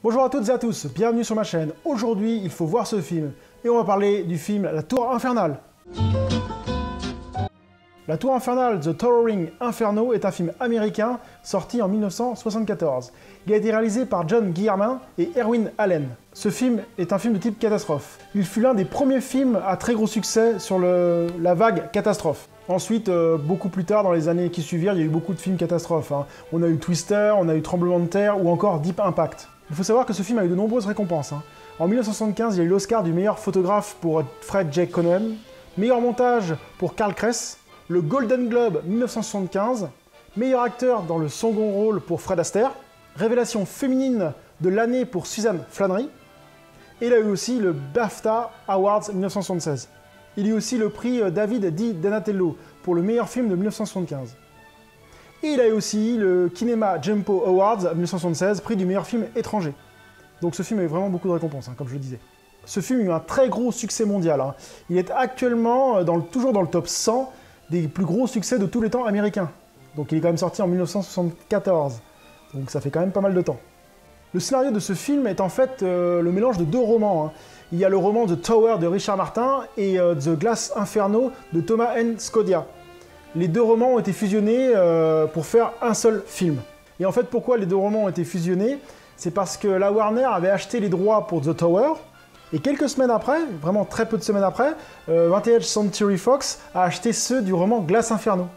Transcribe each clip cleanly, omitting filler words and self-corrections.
Bonjour à toutes et à tous, bienvenue sur ma chaîne. Aujourd'hui, il faut voir ce film. Et on va parler du film La Tour Infernale. La Tour Infernale, The Towering Inferno, est un film américain sorti en 1974. Il a été réalisé par John Guillermin et Erwin Allen. Ce film est un film de type catastrophe. Il fut l'un des premiers films à très gros succès sur la vague catastrophe. Ensuite, beaucoup plus tard, dans les années qui suivirent, il y a eu beaucoup de films catastrophes. On a eu Twister, on a eu Tremblement de terre ou encore Deep Impact. Il faut savoir que ce film a eu de nombreuses récompenses. En 1975, il y a eu l'Oscar du meilleur photographe pour Fred J. Cohen, meilleur montage pour Carl Kress, le Golden Globe 1975, meilleur acteur dans le second rôle pour Fred Astaire, révélation féminine de l'année pour Suzanne Flannery, et il a eu aussi le BAFTA Awards 1976. Il y a eu aussi le prix David Di Donatello pour le meilleur film de 1975. Et il a eu aussi le Kinema Jumpo Awards 1976, prix du meilleur film étranger. Donc ce film a eu vraiment beaucoup de récompenses, comme je le disais. Ce film a eu un très gros succès mondial. Il est actuellement toujours dans le top 100 des plus gros succès de tous les temps américains. Donc il est quand même sorti en 1974. Donc ça fait quand même pas mal de temps. Le scénario de ce film est en fait le mélange de deux romans. Il y a le roman The Tower de Richard Martin et The Glass Inferno de Thomas N. Scodia. Les deux romans ont été fusionnés pour faire un seul film. Et en fait, pourquoi les deux romans ont été fusionnés? C'est parce que la Warner avait acheté les droits pour The Tower, et quelques semaines après, vraiment très peu de semaines après, 20th Century Fox a acheté ceux du roman Glass Inferno.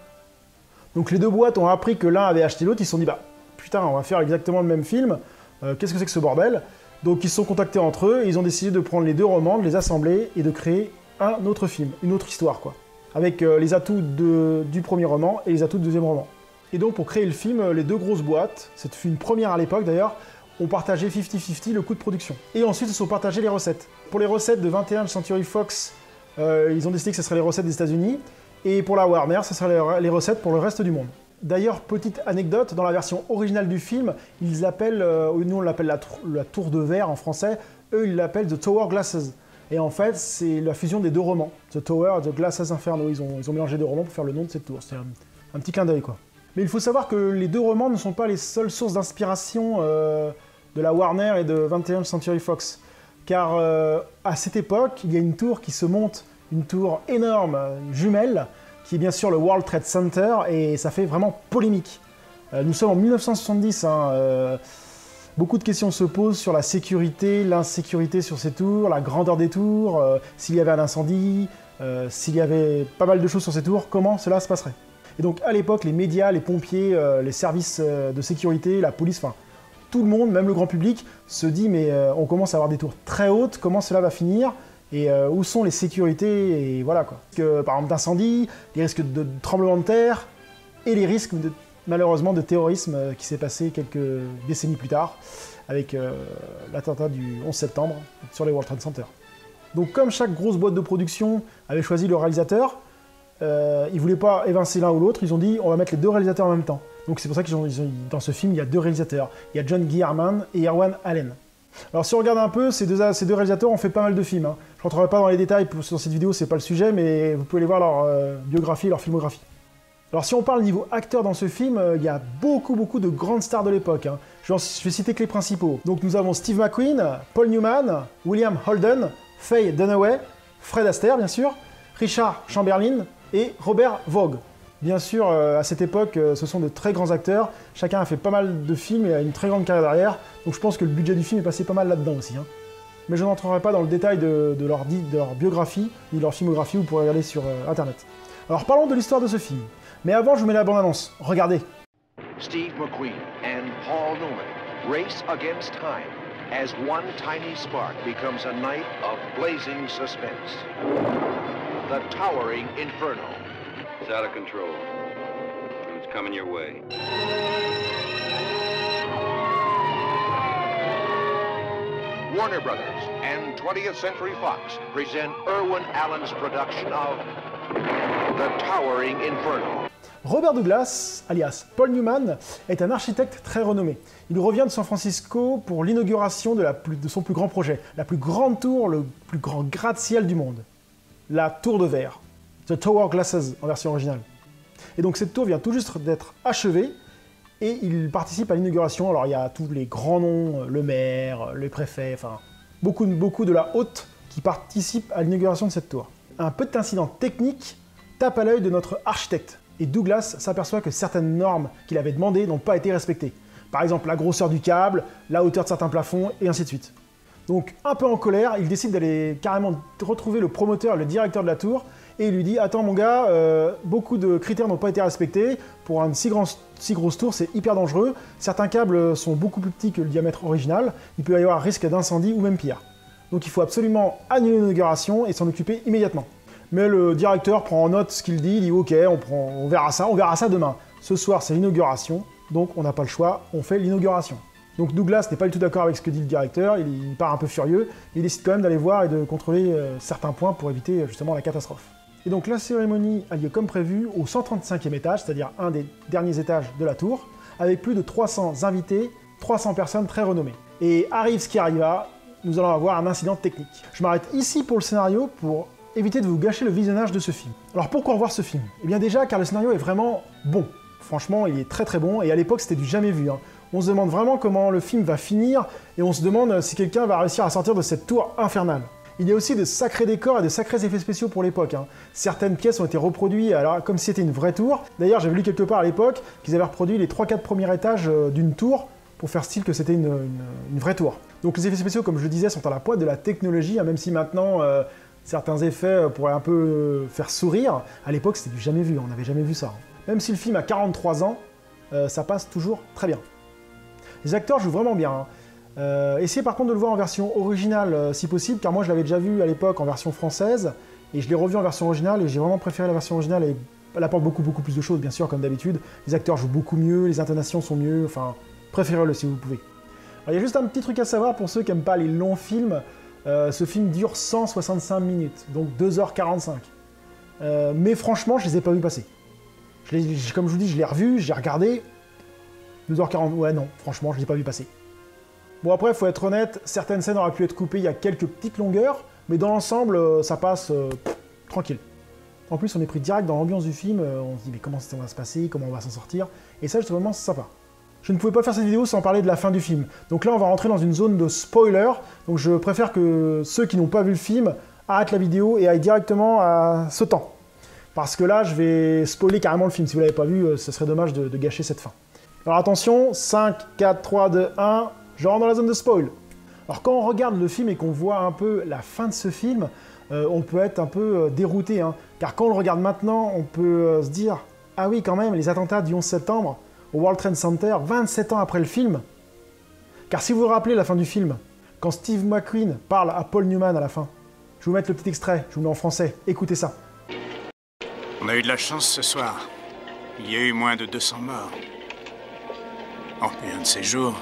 Donc les deux boîtes ont appris que l'un avait acheté l'autre, ils se sont dit, bah putain, on va faire exactement le même film, qu'est-ce que c'est que ce bordel? Donc ils se sont contactés entre eux, et ils ont décidé de prendre les deux romans, de les assembler, et de créer un autre film, une autre histoire, quoi. Avec les atouts du premier roman et les atouts du deuxième roman. Et donc pour créer le film, les deux grosses boîtes, c'était une première à l'époque d'ailleurs, ont partagé 50-50 le coût de production. Et ensuite ils se sont partagés les recettes. Pour les recettes de 21 Century Fox, ils ont décidé que ce seraient les recettes des États-Unis, et pour la Warner, ce seraient les recettes pour le reste du monde. D'ailleurs, petite anecdote, dans la version originale du film, ils appellent, nous on l'appelle la tour de verre en français, eux ils l'appellent The Tower Glasses. Et en fait, c'est la fusion des deux romans, The Tower et The Glass Inferno. Ils ont mélangé deux romans pour faire le nom de cette tour. C'est un petit clin d'œil, quoi. Mais il faut savoir que les deux romans ne sont pas les seules sources d'inspiration de la Warner et de 21 Century Fox. Car à cette époque, il y a une tour qui se monte, une tour énorme, jumelle, qui est bien sûr le World Trade Center, et ça fait vraiment polémique. Nous sommes en 1970, beaucoup de questions se posent sur la sécurité, l'insécurité sur ces tours, la grandeur des tours, s'il y avait un incendie, s'il y avait pas mal de choses sur ces tours, comment cela se passerait. Et donc à l'époque, les médias, les pompiers, les services de sécurité, la police, enfin tout le monde, même le grand public, se dit mais on commence à avoir des tours très hautes, comment cela va finir et où sont les sécurités, et voilà quoi. Par exemple d'incendie, les risques de tremblement de terre et les risques malheureusement de terrorisme qui s'est passé quelques décennies plus tard avec l'attentat du 11 septembre sur les World Trade Center. Donc comme chaque grosse boîte de production avait choisi le réalisateur, ils ne voulaient pas évincer l'un ou l'autre, ils ont dit on va mettre les deux réalisateurs en même temps. Donc c'est pour ça que dans ce film il y a deux réalisateurs, il y a John Guillermin et Erwin Allen. Alors si on regarde un peu, ces deux réalisateurs ont fait pas mal de films. Je ne rentrerai pas dans les détails dans cette vidéo, c'est pas le sujet, mais vous pouvez aller voir leur biographie, leur filmographie. Alors si on parle niveau acteur dans ce film, il y a beaucoup de grandes stars de l'époque. Je vais citer que les principaux. Donc nous avons Steve McQueen, Paul Newman, William Holden, Faye Dunaway, Fred Astaire bien sûr, Richard Chamberlain et Robert Vaughn. Bien sûr, à cette époque, ce sont de très grands acteurs. Chacun a fait pas mal de films et a une très grande carrière derrière. Donc je pense que le budget du film est passé pas mal là-dedans aussi. Mais je n'entrerai pas dans le détail de leur biographie, ni de leur filmographie, vous pourrez regarder sur Internet. Alors parlons de l'histoire de ce film. Mais avant, je vous mets la bande-annonce. Regardez. Steve McQueen and Paul Newman race against time as one tiny spark becomes a night of blazing suspense. The Towering Inferno. It's out of control, and it's coming your way. Warner Brothers and 20th Century Fox present Erwin Allen's production of The Towering Inferno. Robert Douglas, alias Paul Newman, est un architecte très renommé. Il revient de San Francisco pour l'inauguration de son plus grand projet, la plus grande tour, le plus grand gratte-ciel du monde. La Tour de Verre, The Tower Glasses en version originale. Et donc cette tour vient tout juste d'être achevée, et il participe à l'inauguration. Alors il y a tous les grands noms, le maire, le préfet, enfin beaucoup de la haute qui participent à l'inauguration de cette tour. Un petit incident technique tape à l'œil de notre architecte, et Douglas s'aperçoit que certaines normes qu'il avait demandées n'ont pas été respectées. Par exemple la grosseur du câble, la hauteur de certains plafonds, et ainsi de suite. Donc un peu en colère, il décide d'aller carrément retrouver le promoteur, le directeur de la tour, et il lui dit « Attends mon gars, beaucoup de critères n'ont pas été respectés, pour une si grosse tour c'est hyper dangereux, certains câbles sont beaucoup plus petits que le diamètre original, il peut y avoir risque d'incendie ou même pire. Donc il faut absolument annuler l'inauguration et s'en occuper immédiatement. » Mais le directeur prend en note ce qu'il dit, il dit « Ok, on verra ça demain. Ce soir c'est l'inauguration, donc on n'a pas le choix, on fait l'inauguration. » Donc Douglas n'est pas du tout d'accord avec ce que dit le directeur, il part un peu furieux, mais il décide quand même d'aller voir et de contrôler certains points pour éviter justement la catastrophe. Et donc la cérémonie a lieu comme prévu au 135e étage, c'est-à-dire un des derniers étages de la tour, avec plus de 300 invités, 300 personnes très renommées. Et arrive ce qui arriva, nous allons avoir un incident technique. Je m'arrête ici pour le scénario pour éviter de vous gâcher le visionnage de ce film. Alors pourquoi revoir ce film? Eh bien déjà car le scénario est vraiment bon. Franchement, il est très très bon, et à l'époque c'était du jamais vu. On se demande vraiment comment le film va finir, et on se demande si quelqu'un va réussir à sortir de cette tour infernale. Il y a aussi de sacrés décors et de sacrés effets spéciaux pour l'époque. Certaines pièces ont été reproduites alors, comme si c'était une vraie tour. D'ailleurs, j'avais lu quelque part à l'époque qu'ils avaient reproduit les 3-4 premiers étages d'une tour pour faire style que c'était une vraie tour. Donc les effets spéciaux, comme je le disais, sont à la pointe de la technologie, même si maintenant certains effets pourraient un peu faire sourire. À l'époque, c'était du jamais vu, on n'avait jamais vu ça. Même si le film a 43 ans, ça passe toujours très bien. Les acteurs jouent vraiment bien. Essayez par contre de le voir en version originale si possible, car moi je l'avais déjà vu à l'époque en version française, et je l'ai revu en version originale, et j'ai vraiment préféré la version originale, et elle apporte beaucoup plus de choses, bien sûr, comme d'habitude. Les acteurs jouent beaucoup mieux, les intonations sont mieux, enfin, préférez-le si vous pouvez. Alors, il y a juste un petit truc à savoir pour ceux qui n'aiment pas les longs films. Ce film dure 165 minutes, donc 2h45. Mais franchement, je les ai pas vus passer. Comme je vous dis, je l'ai revu, j'ai regardé. 2h40, ouais non, franchement, je ne l'ai pas vu passer. Bon après, faut être honnête, certaines scènes auraient pu être coupées, il y a quelques petites longueurs, mais dans l'ensemble, ça passe tranquille. En plus, on est pris direct dans l'ambiance du film, on se dit mais comment ça va se passer, comment on va s'en sortir, et ça, je trouve vraiment sympa. Je ne pouvais pas faire cette vidéo sans parler de la fin du film. Donc là, on va rentrer dans une zone de spoiler, donc je préfère que ceux qui n'ont pas vu le film arrêtent la vidéo et aillent directement à ce temps. Parce que là, je vais spoiler carrément le film, si vous ne l'avez pas vu, ce serait dommage de gâcher cette fin. Alors attention, 5, 4, 3, 2, 1, je rentre dans la zone de spoil. Alors quand on regarde le film et qu'on voit un peu la fin de ce film, on peut être un peu dérouté, car quand on le regarde maintenant, on peut se dire « Ah oui, quand même, les attentats du 11 septembre au World Trade Center, 27 ans après le film ». Car si vous vous rappelez la fin du film, quand Steve McQueen parle à Paul Newman à la fin, je vais vous mettre le petit extrait, je vous le mets en français, écoutez ça. On a eu de la chance ce soir, il y a eu moins de 200 morts. Oh, et un de ces jours,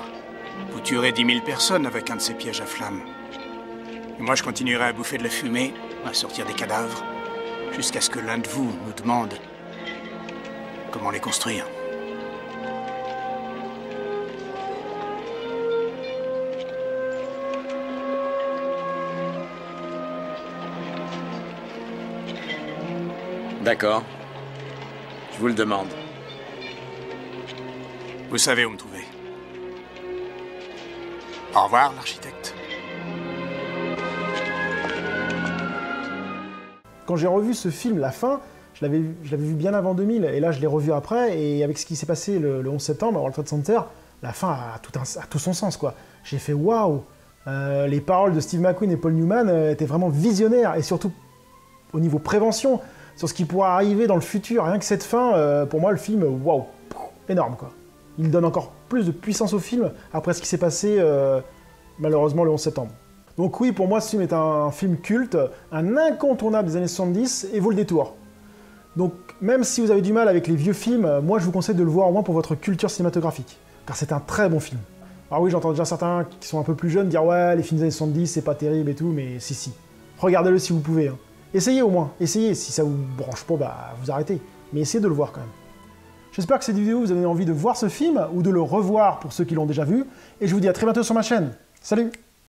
vous tuerez 10 000 personnes avec un de ces pièges à flammes. Et moi, je continuerai à bouffer de la fumée, à sortir des cadavres, jusqu'à ce que l'un de vous nous demande comment les construire. D'accord. Je vous le demande. Vous savez où me trouver. Au revoir, l'architecte. Quand j'ai revu ce film, la fin, je l'avais vu bien avant 2000, et là je l'ai revu après, et avec ce qui s'est passé le 11 septembre à World Trade Center, la fin a tout son sens, quoi. J'ai fait waouh. Les paroles de Steve McQueen et Paul Newman étaient vraiment visionnaires, et surtout au niveau prévention, sur ce qui pourra arriver dans le futur. Rien que cette fin, pour moi, le film, waouh, énorme, quoi. Il donne encore plus de puissance au film après ce qui s'est passé, malheureusement, le 11 septembre. Donc oui, pour moi, ce film est un film culte, un incontournable des années 70, et vaut le détour. Donc, même si vous avez du mal avec les vieux films, moi, je vous conseille de le voir au moins pour votre culture cinématographique, car c'est un très bon film. Alors oui, j'entends déjà certains qui sont un peu plus jeunes dire « Ouais, les films des années 70, c'est pas terrible et tout », mais si. Regardez-le si vous pouvez. Essayez au moins, essayez. Si ça vous branche pas, bah, vous arrêtez. Mais essayez de le voir quand même. J'espère que cette vidéo vous a donné envie de voir ce film, ou de le revoir pour ceux qui l'ont déjà vu, et je vous dis à très bientôt sur ma chaîne. Salut!